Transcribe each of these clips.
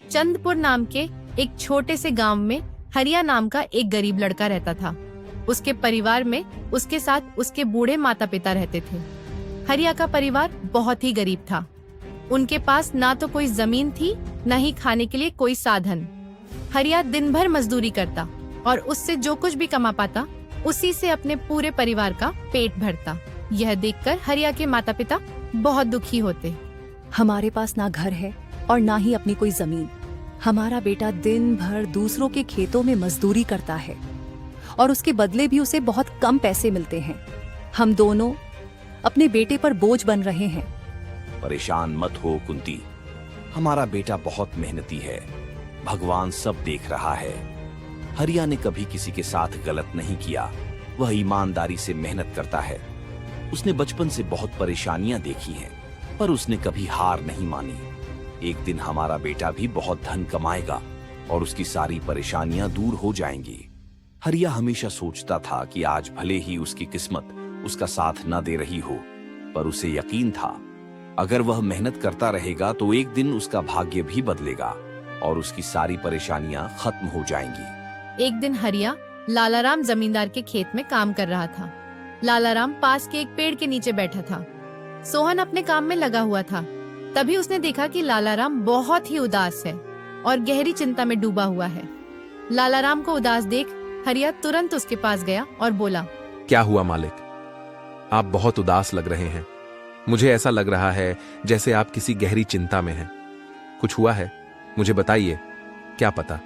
चंदपुर नाम के एक छोटे से गांव में हरिया नाम का एक गरीब लड़का रहता था। उसके परिवार में उसके साथ उसके बूढ़े माता पिता रहते थे। हरिया का परिवार बहुत ही गरीब था। उनके पास ना तो कोई जमीन थी, न ही खाने के लिए कोई साधन। हरिया दिन भर मजदूरी करता और उससे जो कुछ भी कमा पाता उसी से अपने पूरे परिवार का पेट भरता। यह देखकर हरिया के माता पिता बहुत दुखी होते। हमारे पास ना घर है और ना ही अपनी कोई जमीन। हमारा बेटा दिन भर दूसरों के खेतों में मजदूरी करता है और उसके बदले भी उसे बहुत कम पैसे मिलते हैं। हम दोनों अपने बेटे पर बोझ बन रहे हैं। परेशान मत हो कुंती, हमारा बेटा बहुत मेहनती है, भगवान सब देख रहा है। हरिया ने कभी किसी के साथ गलत नहीं किया, वह ईमानदारी से मेहनत करता है। उसने बचपन से बहुत परेशानियां देखी हैं, पर उसने कभी हार नहीं मानी। एक दिन हमारा बेटा भी बहुत धन कमाएगा और उसकी सारी परेशानियां दूर हो जाएंगी। हरिया हमेशा सोचता था कि आज भले ही उसकी किस्मत उसका साथ न दे रही हो, पर उसे यकीन था अगर वह मेहनत करता रहेगा तो एक दिन उसका भाग्य भी बदलेगा और उसकी सारी परेशानियां खत्म हो जाएंगी। एक दिन हरिया लालाराम जमींदार के खेत में काम कर रहा था। लालाराम पास के एक पेड़ के नीचे बैठा था। सोहन अपने काम में लगा हुआ था। तभी उसने देखा कि लालाराम बहुत ही उदास है और गहरी चिंता में डूबा हुआ है। लालाराम को उदास देख हरिया तुरंत उसके पास गया और बोला, क्या हुआ मालिक? आप बहुत उदास लग रहे हैं। मुझे ऐसा लग रहा है जैसे आप किसी गहरी चिंता में हैं। कुछ हुआ है? मुझे बताइए, क्या पता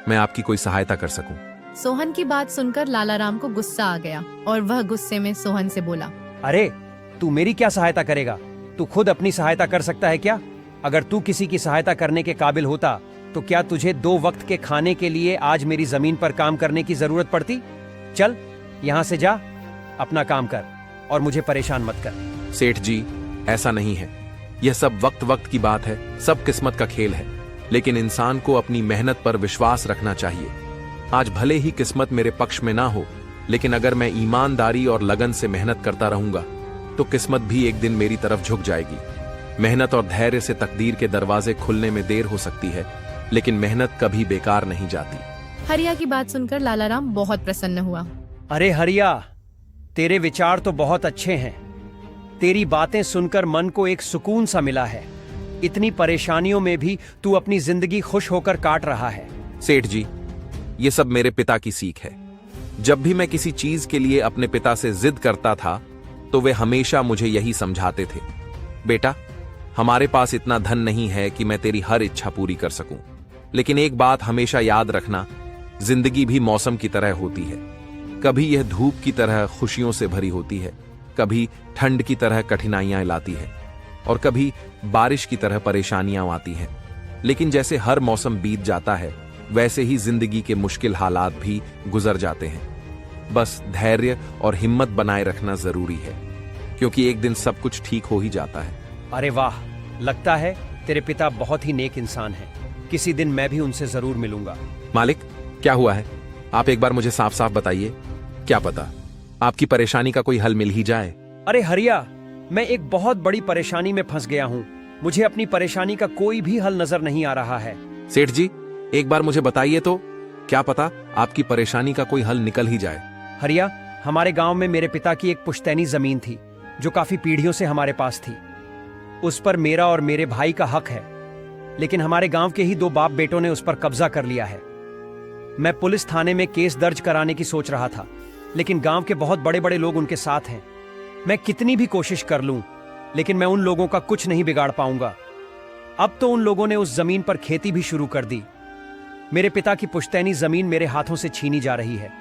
मैं आपकी कोई सहायता कर सकूं। सोहन की बात सुनकर लालाराम को गुस्सा आ गया और वह गुस्से में सोहन से बोला, अरे तू मेरी क्या सहायता करेगा? तू खुद अपनी सहायता कर सकता है क्या? अगर तू किसी की सहायता करने के काबिल होता तो क्या तुझे 2 वक्त के खाने के लिए आज मेरी जमीन पर काम करने की जरूरत पड़ती? चल यहाँ से जा, अपना काम कर और मुझे परेशान मत कर। सेठ जी, ऐसा नहीं है। यह सब वक्त वक्त की बात है, सब किस्मत का खेल है। लेकिन इंसान को अपनी मेहनत पर विश्वास रखना चाहिए। आज भले ही किस्मत मेरे पक्ष में ना हो, लेकिन अगर मैं ईमानदारी और लगन से मेहनत करता रहूंगा तो किस्मत भी एक दिन मेरी तरफ झुक जाएगी। मेहनत और धैर्य से तकदीर के दरवाजे खुलने में देर हो सकती है, लेकिन मेहनत कभी बेकार नहीं जाती। हरिया की बात सुनकर लालाराम बहुत प्रसन्न हुआ। अरे हरिया, तेरे विचार तो बहुत अच्छे हैं। तेरी बातें सुनकर मन को एक सुकून सा मिला है। इतनी परेशानियों में भी तू अपनी जिंदगी खुश होकर काट रहा है। सेठ जी, ये सब मेरे पिता की सीख है। जब भी मैं किसी चीज के लिए अपने पिता से जिद करता था तो वे हमेशा मुझे यही समझाते थे, बेटा हमारे पास इतना धन नहीं है कि मैं तेरी हर इच्छा पूरी कर सकूं, लेकिन एक बात हमेशा याद रखना, जिंदगी भी मौसम की तरह होती है। कभी यह धूप की तरह खुशियों से भरी होती है, कभी ठंड की तरह कठिनाइयां लाती है और कभी बारिश की तरह परेशानियां आती हैं। लेकिन जैसे हर मौसम बीत जाता है, वैसे ही जिंदगी के मुश्किल हालात भी गुजर जाते हैं। बस धैर्य और हिम्मत बनाए रखना जरूरी है, क्योंकि एक दिन सब कुछ ठीक हो ही जाता है। अरे वाह, लगता है तेरे पिता बहुत ही नेक इंसान हैं। किसी दिन मैं भी उनसे जरूर मिलूंगा। मालिक, क्या हुआ है? आप एक बार मुझे साफ साफ बताइए। क्या पता आपकी परेशानी का कोई हल मिल ही जाए। अरे हरिया, मैं एक बहुत बड़ी परेशानी में फंस गया हूँ। मुझे अपनी परेशानी का कोई भी हल नजर नहीं आ रहा है। सेठ जी, एक बार मुझे बताइए तो, क्या पता आपकी परेशानी का कोई हल निकल ही जाए। हरिया, हमारे गांव में मेरे पिता की एक पुश्तैनी जमीन थी जो काफी पीढ़ियों से हमारे पास थी। उस पर मेरा और मेरे भाई का हक है, लेकिन हमारे गांव के ही 2 बाप बेटों ने उस पर कब्जा कर लिया है। मैं पुलिस थाने में केस दर्ज कराने की सोच रहा था, लेकिन गांव के बहुत बड़े बड़े लोग उनके साथ हैं। मैं कितनी भी कोशिश कर लूं, लेकिन मैं उन लोगों का कुछ नहीं बिगाड़ पाऊंगा। अब तो उन लोगों ने उस जमीन पर खेती भी शुरू कर दी। मेरे पिता की पुश्तैनी जमीन मेरे हाथों से छीनी जा रही है,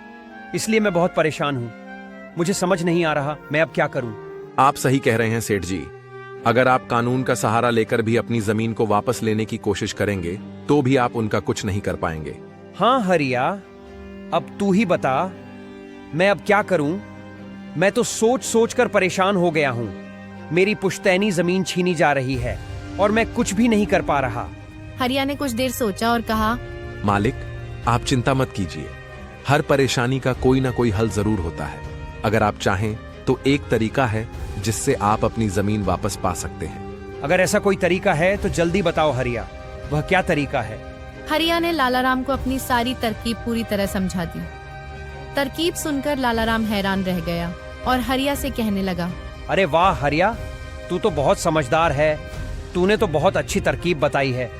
इसलिए मैं बहुत परेशान हूं। मुझे समझ नहीं आ रहा मैं अब क्या करूं। आप सही कह रहे हैं सेठ जी। अगर आप कानून का सहारा लेकर भी अपनी जमीन को वापस लेने की कोशिश करेंगे तो भी आप उनका कुछ नहीं कर पाएंगे। हाँ हरिया, अब तू ही बता, मैं अब क्या करूं? मैं तो सोच सोच कर परेशान हो गया हूं। मेरी पुश्तैनी जमीन छीनी जा रही है और मैं कुछ भी नहीं कर पा रहा। हरिया ने कुछ देर सोचा और कहा, मालिक, आप चिंता मत कीजिए। हर परेशानी का कोई ना कोई हल जरूर होता है। अगर आप चाहें तो एक तरीका है जिससे आप अपनी जमीन वापस पा सकते हैं। अगर ऐसा कोई तरीका है तो जल्दी बताओ हरिया। वह क्या तरीका है? हरिया ने लालाराम को अपनी सारी तरकीब पूरी तरह समझा दी। तरकीब सुनकर लालाराम हैरान रह गया और हरिया से कहने लगा, अरे वाह हरिया, तू तो बहुत समझदार है। तूने तो बहुत अच्छी तरकीब बताई है।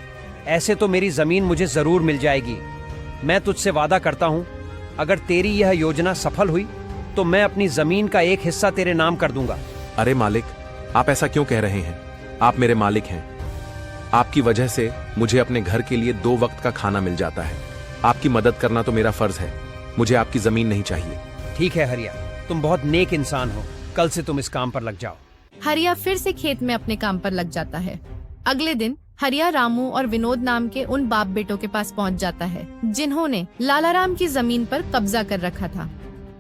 ऐसे तो मेरी जमीन मुझे जरूर मिल जाएगी। मैं तुझसे वादा करता हूँ, अगर तेरी यह योजना सफल हुई तो मैं अपनी जमीन का एक हिस्सा तेरे नाम कर दूंगा। अरे मालिक, आप ऐसा क्यों कह रहे हैं? आप मेरे मालिक हैं। आपकी वजह से मुझे अपने घर के लिए 2 वक्त का खाना मिल जाता है। आपकी मदद करना तो मेरा फर्ज है। मुझे आपकी जमीन नहीं चाहिए। ठीक है हरिया, तुम बहुत नेक इंसान हो। कल से तुम इस काम पर लग जाओ। हरिया फिर से खेत में अपने काम पर लग जाता है। अगले दिन हरिया रामू और विनोद नाम के उन बाप बेटों के पास पहुंच जाता है जिन्होंने लालाराम की जमीन पर कब्जा कर रखा था।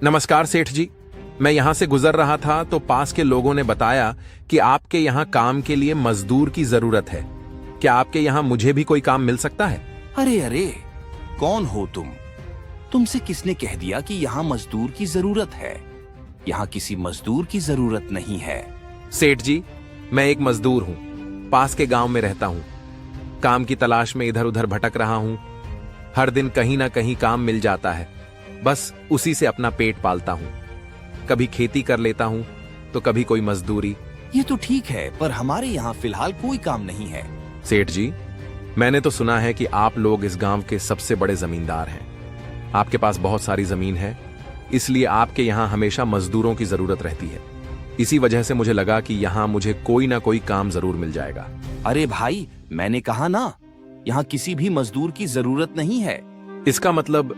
नमस्कार सेठ जी, मैं यहाँ से गुजर रहा था तो पास के लोगों ने बताया कि आपके यहाँ काम के लिए मजदूर की जरूरत है। क्या आपके यहाँ मुझे भी कोई काम मिल सकता है? अरे अरे, कौन हो तुम? तुमसे किसने कह दिया कि यहाँ मजदूर की जरूरत है? यहाँ किसी मजदूर की जरूरत नहीं है। सेठ जी, मैं एक मजदूर हूँ, पास के गांव में रहता हूँ। काम की तलाश में इधर उधर भटक रहा हूँ। हर दिन कहीं ना कहीं काम मिल जाता है, बस उसी से अपना पेट पालता हूँ। कभी खेती कर लेता हूँ तो कभी कोई मजदूरी। ये तो ठीक है, पर हमारे यहाँ फिलहाल कोई काम नहीं है। सेठ जी, मैंने तो सुना है कि आप लोग इस गांव के सबसे बड़े जमींदार हैं। आपके पास बहुत सारी जमीन है, इसलिए आपके यहाँ हमेशा मजदूरों की जरूरत रहती है। इसी वजह से मुझे लगा कि यहाँ मुझे कोई ना कोई काम जरूर मिल जाएगा। अरे भाई, मैंने कहा ना, यहाँ किसी भी मजदूर की जरूरत नहीं है। इसका मतलब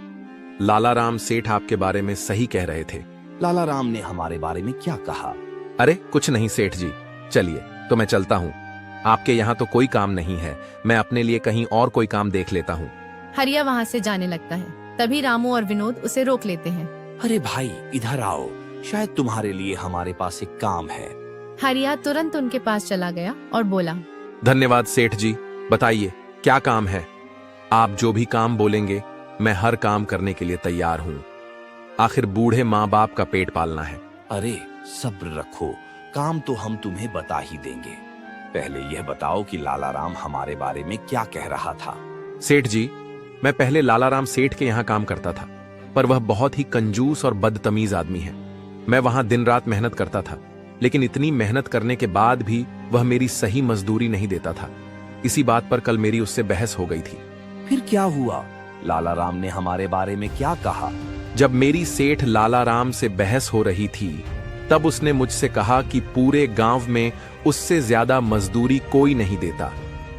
लालाराम सेठ आपके बारे में सही कह रहे थे। लालाराम ने हमारे बारे में क्या कहा? अरे कुछ नहीं सेठ जी, चलिए तो मैं चलता हूँ। आपके यहाँ तो कोई काम नहीं है, मैं अपने लिए कहीं और कोई काम देख लेता हूँ। हरिया वहाँ से जाने लगता है। तभी रामू और विनोद उसे रोक लेते हैं। अरे भाई, इधर आओ, शायद तुम्हारे लिए हमारे पास एक काम है। हरिया तुरंत उनके पास चला गया और बोला, धन्यवाद सेठ जी, बताइए क्या काम है? आप जो भी काम बोलेंगे मैं हर काम करने के लिए तैयार हूँ। आखिर बूढ़े माँ बाप का पेट पालना है। अरे सब्र रखो, काम तो हम तुम्हें बता ही देंगे। पहले यह बताओ कि लालाराम हमारे बारे में क्या कह रहा था? सेठ जी, मैं पहले लालाराम सेठ के यहाँ काम करता था, पर वह बहुत ही कंजूस और बदतमीज आदमी है। मैं वहां दिन रात मेहनत करता था, लेकिन इतनी मेहनत करने के बाद भी वह मेरी सही मजदूरी नहीं देता था। इसी बात पर कल मेरी उससे बहस हो गई थी। फिर क्या हुआ? लालाराम ने हमारे बारे में क्या कहा? जब मेरी सेठ लालाराम से बहस हो रही थी, तब उसने मुझसे कहा कि पूरे गांव में उससे ज्यादा मजदूरी कोई नहीं देता।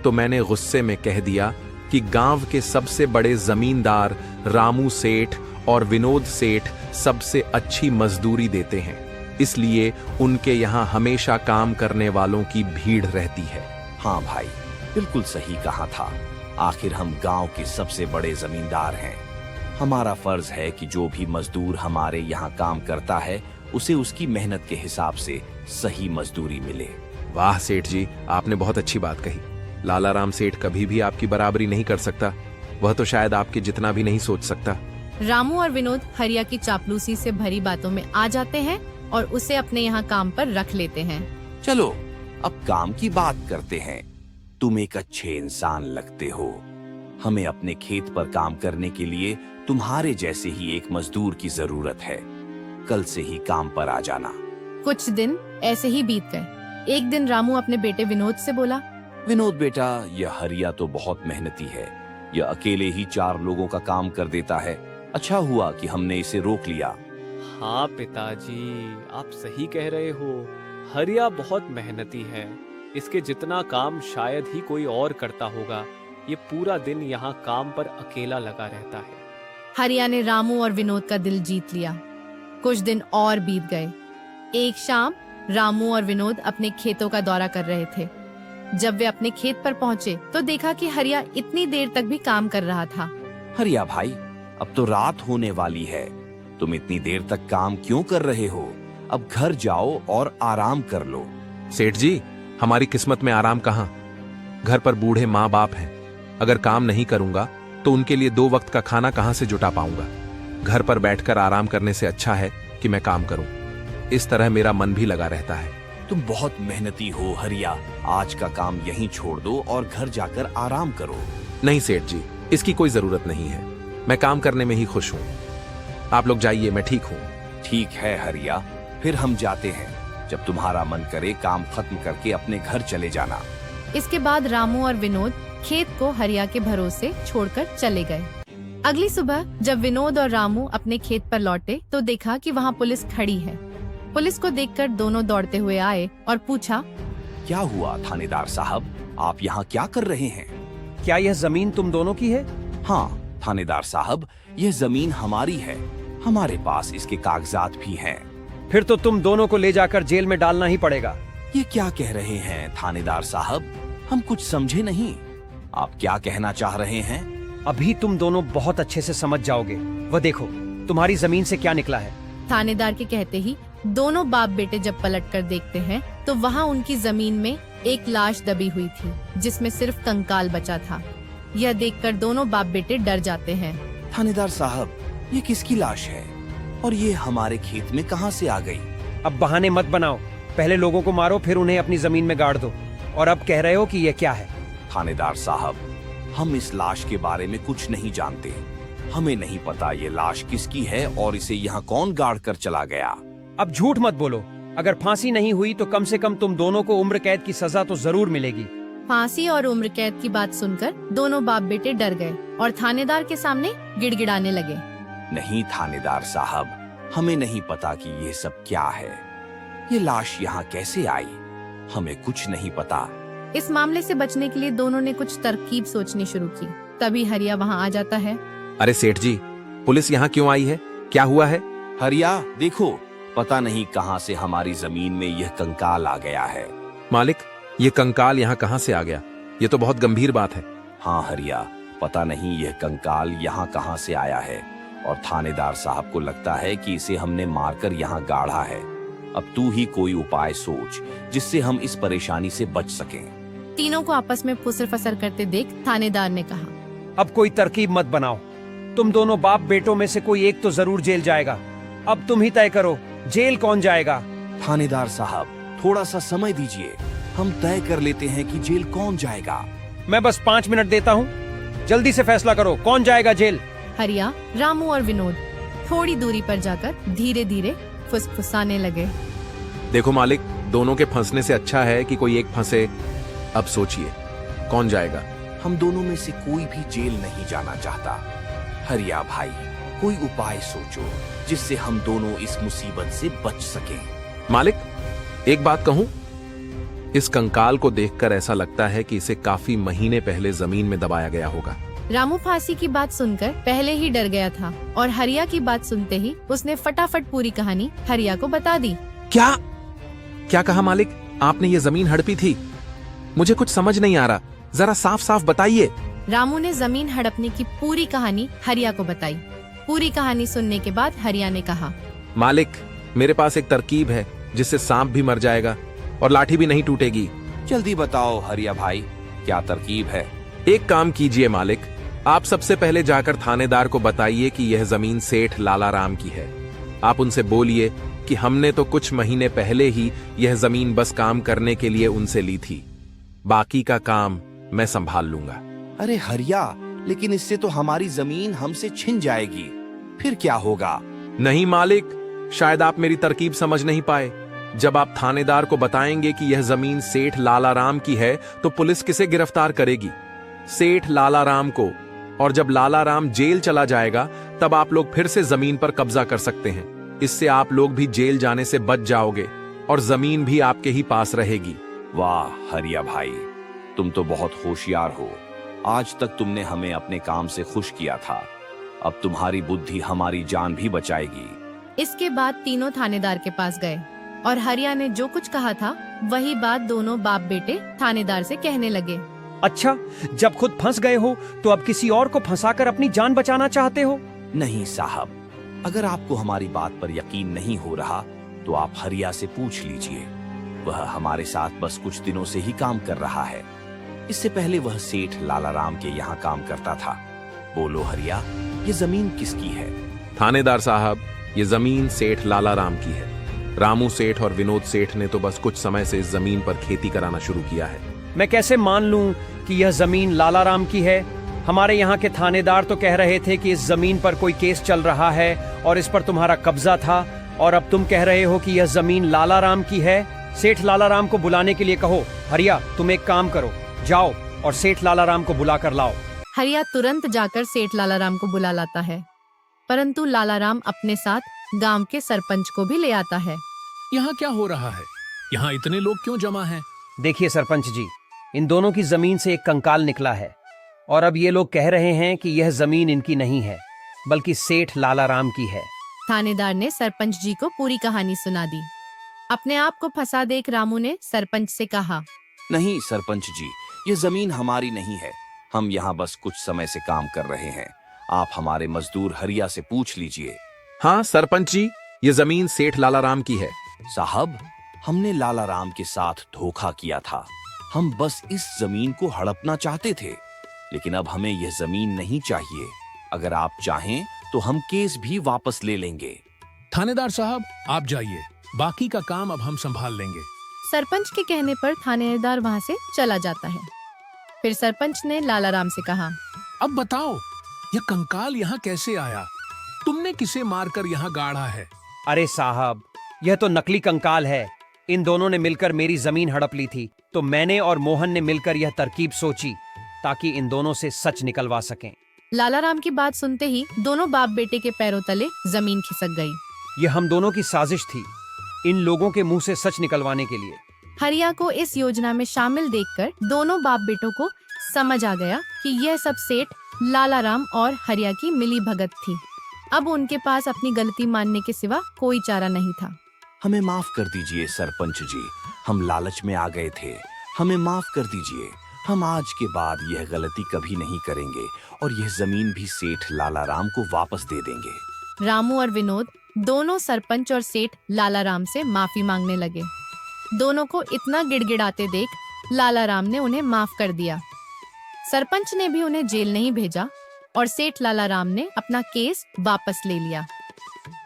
तो मैंने गुस्से में कह दिया कि गांव के सबसे बड़े जमींदार रामू सेठ और विनोद सेठ सबसे अच्छी मजदूरी देते हैं, इसलिए उनके यहाँ हमेशा काम करने वालों की भीड़ रहती है। हाँ भाई, बिल्कुल सही कहा था। आखिर हम गांव के सबसे बड़े जमींदार हैं। हमारा फर्ज है कि जो भी मजदूर हमारे यहाँ काम करता है उसे उसकी मेहनत के हिसाब से सही मजदूरी मिले। वाह सेठ जी, आपने बहुत अच्छी बात कही। लालाराम सेठ कभी भी आपकी बराबरी नहीं कर सकता। वह तो शायद आपके जितना भी नहीं सोच सकता। रामू और विनोद हरिया की चापलूसी से भरी बातों में आ जाते हैं और उसे अपने यहाँ काम पर रख लेते हैं। चलो अब काम की बात करते हैं। तुम एक अच्छे इंसान लगते हो। हमें अपने खेत पर काम करने के लिए तुम्हारे जैसे ही एक मजदूर की जरूरत है। कल से ही काम पर आ जाना। कुछ दिन ऐसे ही बीत गए। एक दिन रामू अपने बेटे विनोद से बोला, विनोद बेटा, यह हरिया तो बहुत मेहनती है। यह अकेले ही 4 लोगों का काम कर देता है। अच्छा हुआ कि हमने इसे रोक लिया। हाँ पिताजी, आप सही कह रहे हो। हरिया बहुत मेहनती है। इसके जितना काम शायद ही कोई और करता होगा। ये पूरा दिन यहाँ काम पर अकेला लगा रहता है। हरिया ने रामू और विनोद का दिल जीत लिया। कुछ दिन और बीत गए। एक शाम रामू और विनोद अपने खेतों का दौरा कर रहे थे। जब वे अपने खेत पर पहुंचे तो देखा कि हरिया इतनी देर तक भी काम कर रहा था। हरिया भाई, अब तो रात होने वाली है। तुम इतनी देर तक काम क्यों कर रहे हो? अब घर जाओ और आराम कर लो। सेठ जी, हमारी किस्मत में आराम कहाँ? घर पर बूढ़े माँ बाप हैं। अगर काम नहीं करूंगा तो उनके लिए 2 वक्त का खाना कहाँ से जुटा पाऊंगा? घर पर बैठकर आराम करने से अच्छा है कि मैं काम करूं। इस तरह मेरा मन भी लगा रहता है। तुम बहुत मेहनती हो हरिया। आज का काम यहीं छोड़ दो और घर जाकर आराम करो। नहीं सेठ जी, इसकी कोई जरूरत नहीं है। मैं काम करने में ही खुश हूँ। आप लोग जाइए, मैं ठीक हूँ। ठीक है हरिया, फिर हम जाते हैं। जब तुम्हारा मन करे काम खत्म करके अपने घर चले जाना। इसके बाद रामू और विनोद खेत को हरिया के भरोसे छोड़कर चले गए। अगली सुबह जब विनोद और रामू अपने खेत पर लौटे तो देखा कि वहाँ पुलिस खड़ी है। पुलिस को देखकर दोनों दौड़ते हुए आए और पूछा, क्या हुआ थानेदार साहब, आप यहाँ क्या कर रहे हैं? क्या यह जमीन तुम दोनों की है? हाँ थानेदार साहब, यह जमीन हमारी है। हमारे पास इसके कागजात भी हैं। फिर तो तुम दोनों को ले जाकर जेल में डालना ही पड़ेगा। ये क्या कह रहे हैं थानेदार साहब, हम कुछ समझे नहीं। आप क्या कहना चाह रहे हैं? अभी तुम दोनों बहुत अच्छे से समझ जाओगे। वह देखो, तुम्हारी जमीन से क्या निकला है। थानेदार के कहते ही दोनों बाप बेटे जब पलटकर देखते हैं तो वहाँ उनकी जमीन में एक लाश दबी हुई थी जिसमें सिर्फ कंकाल बचा था। यह देखकर दोनों बाप बेटे डर जाते हैं। थानेदार साहब, ये किसकी लाश है और ये हमारे खेत में कहाँ से आ गई? अब बहाने मत बनाओ। पहले लोगों को मारो, फिर उन्हें अपनी जमीन में गाड़ दो। और अब कह रहे हो कि यह क्या है? थानेदार साहब, हम इस लाश के बारे में कुछ नहीं जानते। हमें नहीं पता ये लाश किसकी है और इसे यहाँ कौन गाड़ कर चला गया। अब झूठ मत बोलो। अगर फांसी नहीं हुई तो कम से कम तुम दोनों को उम्र कैद की सजा तो जरूर मिलेगी। फांसी और उम्र कैद की बात सुनकर दोनों बाप बेटे डर गए और थानेदार के सामने गिड़गिड़ाने लगे। नहीं थानेदार साहब, हमें नहीं पता कि ये सब क्या है। ये लाश यहाँ कैसे आई, हमें कुछ नहीं पता। इस मामले से बचने के लिए दोनों ने कुछ तरकीब सोचनी शुरू की। तभी हरिया वहाँ आ जाता है। अरे सेठ जी, पुलिस यहाँ क्यों आई है? क्या हुआ है? हरिया देखो, पता नहीं कहाँ से हमारी जमीन में यह कंकाल आ गया है। मालिक, ये कंकाल यहाँ कहाँ से आ गया? ये तो बहुत गंभीर बात है। हाँ हरिया, पता नहीं यह कंकाल यहाँ कहाँ से आया है और थानेदार साहब को लगता है कि इसे हमने मारकर यहाँ गाड़ा है। अब तू ही कोई उपाय सोच जिससे हम इस परेशानी से बच सकें। तीनों को आपस में फुसर फसर करते देख थानेदार ने कहा, अब कोई तरकीब मत बनाओ। तुम दोनों बाप बेटों में से कोई एक तो जरूर जेल जाएगा। अब तुम ही तय करो, जेल कौन जाएगा? थानेदार साहब, थोड़ा सा समय दीजिए, हम तय कर लेते हैं कि जेल कौन जाएगा। मैं बस 5 मिनट देता हूँ, जल्दी से फैसला करो, कौन जाएगा जेल? हरिया, रामू और विनोद थोड़ी दूरी पर जाकर धीरे धीरे फुसफुसाने लगे। देखो मालिक, दोनों के फंसने से अच्छा है कि कोई एक फंसे। अब सोचिए, कौन जाएगा? हम दोनों में से कोई भी जेल नहीं जाना चाहता। हरिया भाई, कोई उपाय सोचो जिससे हम दोनों इस मुसीबत से बच सकें। मालिक, एक बात कहूं? इस कंकाल को देखकर ऐसा लगता है कि इसे काफी महीने पहले जमीन में दबाया गया होगा। रामू फांसी की बात सुनकर पहले ही डर गया था और हरिया की बात सुनते ही उसने फटाफट पूरी कहानी हरिया को बता दी। क्या क्या कहा मालिक? आपने ये जमीन हड़पी थी? मुझे कुछ समझ नहीं आ रहा, जरा साफ साफ बताइए। रामू ने जमीन हड़पने की पूरी कहानी हरिया को बताई। पूरी कहानी सुनने के बाद हरिया ने कहा, मालिक, मेरे पास एक तरकीब है जिससे सांप भी मर जाएगा और लाठी भी नहीं टूटेगी। जल्दी बताओ हरिया भाई, क्या तरकीब है? एक काम कीजिए मालिक, आप सबसे पहले जाकर थानेदार को बताइए कि यह जमीन सेठ लाला राम की है। आप उनसे बोलिए कि हमने तो कुछ महीने पहले ही यह जमीन बस काम करने के लिए उनसे ली थी। बाकी का काम मैं संभाल लूंगा। अरे हरिया, लेकिन इससे तो हमारी जमीन हमसे छिन जाएगी, फिर क्या होगा? नहीं मालिक, शायद आप मेरी तरकीब समझ नहीं पाए। जब आप थानेदार को बताएंगे कि यह जमीन सेठ लाला राम की है तो पुलिस किसे गिरफ्तार करेगी? सेठ लाला राम को। और जब लाला राम जेल चला जाएगा तब आप लोग फिर से जमीन पर कब्जा कर सकते हैं। इससे आप लोग भी जेल जाने से बच जाओगे और जमीन भी आपके ही पास रहेगी। वाह हरिया भाई, तुम तो बहुत होशियार हो। आज तक तुमने हमें अपने काम से खुश किया था, अब तुम्हारी बुद्धि हमारी जान भी बचाएगी। इसके बाद तीनों थानेदार के पास गए और हरिया ने जो कुछ कहा था वही बात दोनों बाप बेटे थानेदार से कहने लगे। अच्छा, जब खुद फंस गए हो तो अब किसी और को फंसाकर अपनी जान बचाना चाहते हो? नहीं साहब, अगर आपको हमारी बात पर यकीन नहीं हो रहा तो आप हरिया से पूछ लीजिए। वह हमारे साथ बस कुछ दिनों से ही काम कर रहा है। इससे पहले वह सेठ लाला राम के यहाँ काम करता था। बोलो हरिया, ये जमीन किसकी है? थानेदार साहब, ये जमीन सेठ लाला राम की है। रामू सेठ और विनोद सेठ ने तो बस कुछ समय से इस जमीन पर खेती कराना शुरू किया है। मैं कैसे मान लूं कि यह जमीन लालाराम की है? हमारे यहाँ के थानेदार तो कह रहे थे कि इस जमीन पर कोई केस चल रहा है और इस पर तुम्हारा कब्जा था, और अब तुम कह रहे हो कि यह जमीन लालाराम की है। सेठ लालाराम को बुलाने के लिए कहो। हरिया, तुम एक काम करो, जाओ और सेठ लालाराम को बुला कर लाओ। हरिया तुरंत जाकर सेठ लालाराम को बुला लाता है, परंतु लालाराम अपने साथ गांव के सरपंच को भी ले आता है। यहाँ क्या हो रहा है? यहाँ इतने लोग क्यों जमा हैं? देखिए सरपंच जी, इन दोनों की जमीन से एक कंकाल निकला है और अब ये लोग कह रहे हैं कि यह जमीन इनकी नहीं है बल्कि सेठ लालाराम की है। थानेदार ने सरपंच जी को पूरी कहानी सुना दी। अपने आप को फंसा देख रामू ने सरपंच से कहा, नहीं सरपंच जी, ये जमीन हमारी नहीं है। हम यहाँ बस कुछ समय से काम कर रहे हैं। आप हमारे मजदूर हरिया से पूछ लीजिए। हाँ सरपंच जी, ये जमीन सेठ लालाराम की है। साहब, हमने लालाराम के साथ धोखा किया था। हम बस इस जमीन को हड़पना चाहते थे, लेकिन अब हमें यह जमीन नहीं चाहिए। अगर आप चाहें तो हम केस भी वापस ले लेंगे। थानेदार साहब, आप जाइए, बाकी का काम अब हम संभाल लेंगे। सरपंच के कहने पर थानेदार वहाँ से चला जाता है। फिर सरपंच ने लालाराम से कहा, अब बताओ, यह कंकाल यहाँ कैसे आया? तुमने किसे मारकर यहाँ गाड़ा है? अरे साहब, यह तो नकली कंकाल है। इन दोनों ने मिलकर मेरी जमीन हड़प ली थी, तो मैंने और मोहन ने मिलकर यह तरकीब सोची ताकि इन दोनों से सच निकलवा सकें। लालाराम की बात सुनते ही दोनों बाप बेटे के पैरों तले जमीन खिसक गई। यह हम दोनों की साजिश थी, इन लोगों के मुंह से सच निकलवाने के लिए। हरिया को इस योजना में शामिल देखकर दोनों बाप बेटों को समझ आ गया कि यह सब सेठ लालाराम और हरिया की मिली भगत थी। अब उनके पास अपनी गलती मानने के सिवा कोई चारा नहीं था। हमें माफ कर दीजिए सरपंच जी, हम लालच में आ गए थे। हमें माफ कर दीजिए। हम आज के बाद यह गलती कभी नहीं करेंगे और यह जमीन भी सेठ लालाराम को वापस दे देंगे। रामू और विनोद दोनों सरपंच और सेठ लालाराम से माफी मांगने लगे। दोनों को इतना गिड़गिड़ाते देख लालाराम ने उन्हें माफ कर दिया। सरपंच ने भी उन्हें जेल नहीं भेजा और सेठ लालाराम ने अपना केस वापस ले लिया।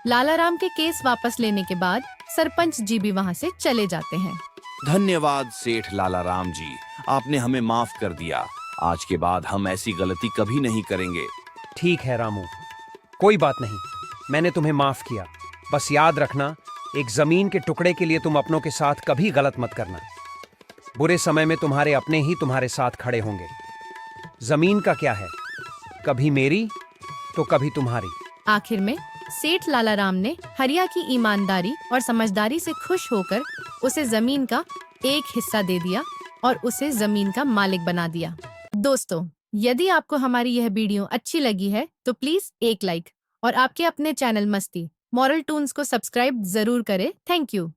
लालाराम के केस वापस लेने के बाद सरपंच जी भी वहाँ से चले जाते हैं। धन्यवाद सेठ लालाराम जी, आपने हमें माफ कर दिया। आज के बाद हम ऐसी गलती कभी नहीं करेंगे। ठीक है रामू, कोई बात नहीं, मैंने तुम्हें माफ किया। बस याद रखना, एक जमीन के टुकड़े के लिए तुम अपनों के साथ कभी गलत मत करना। बुरे समय में तुम्हारे अपने ही तुम्हारे साथ खड़े होंगे। जमीन का क्या है, कभी मेरी तो कभी तुम्हारी। आखिर में सेठ लालाराम ने हरिया की ईमानदारी और समझदारी से खुश होकर उसे जमीन का एक हिस्सा दे दिया और उसे जमीन का मालिक बना दिया। दोस्तों, यदि आपको हमारी यह वीडियो अच्छी लगी है तो प्लीज एक लाइक और आपके अपने चैनल मस्ती मॉरल टून्स को सब्सक्राइब जरूर करें। Thank you.